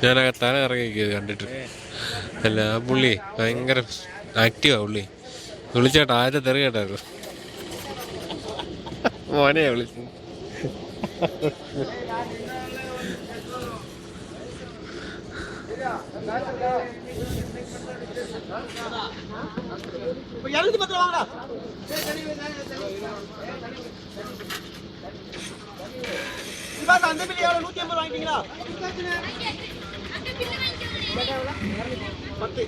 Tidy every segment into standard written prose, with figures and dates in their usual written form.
ഞാനൊക്കെ തല ഇറങ്ങിയത് കണ്ടിട്ട് അല്ല ആ പുള്ളി ഭയങ്കര ആക്റ്റീവാ പുള്ളി. വിളിച്ചേട്ടാ ആദ്യത്തെ തെറി കേട്ടായിരുന്നു. മോനെയാ വിളിച്ചു. அந்த பிள்ளை எவ்வளவு 150 வாங்கிட்டீங்களா? 10.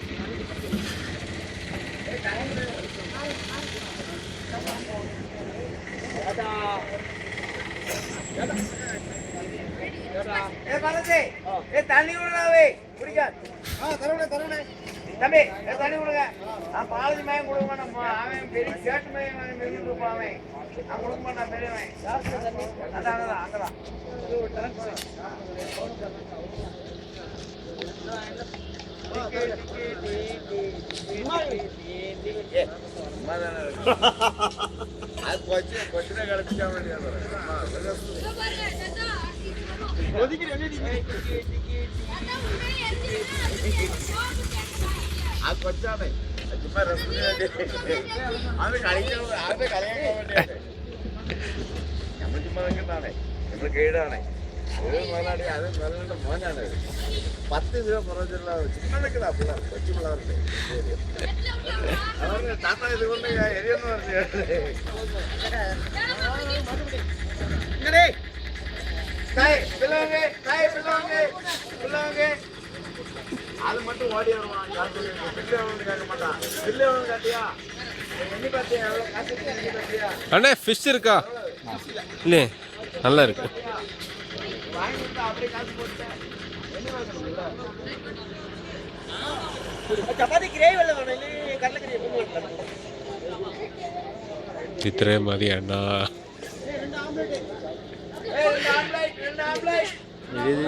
தண்ணி விடுறாவே குடிக்காது. தருணே தம்பி தண்ணி கொடுங்க. பாலஜி மயம் கொடுக்க மாட்டேன். அவன் பெரிய சேட்டு மயம் இருப்பான். அவன் நான் கொடுக்க மாட்டான் பெரியவன். அதான் அங்கதான் அது கொச்சின கழிச்சா அது கொச்சானே சும்மா அது കളിക്കാൻ അത് കളിയാക്കാൻ വേണ്ടിയാണ്. നമ്മൾ ചുമ്മാ നിൽക്കുന്നതാണേ. നമ്മൾ ഗൈഡാണേ. ഒരു മുതലാളി അത് മുതലാളിയുടെ മോനാണ്. 10 രൂപ പുറത്തുള്ള ചുമ്മാ നിൽക്കുന്ന പിള്ളേർ കൊച്ചു പിള്ളേർക്ക് അവർക്ക് താത്ത ഇതുകൊണ്ട് എരിയെന്ന് പറഞ്ഞു. அது மட்டும் ஓடி வருவான். பில்லு கேட்க மாட்டான். பில்லு காட்டியா எண்ணி பார்த்தியா எவ்வளோ காசு எண்ணி பார்த்தியா? அண்ணே ஃபிஷ் இருக்கா? இல்லை நல்லா இருக்கு. வாங்கி கொடுத்தா அப்படியே காசு போட்டேன். சப்பாத்தி கிரேவி வெள்ள வேணும். இல்லை கடலைக்கறி இത്രയും മതി അണ്ണാ. ரெண்டு ஆம்லேட் இது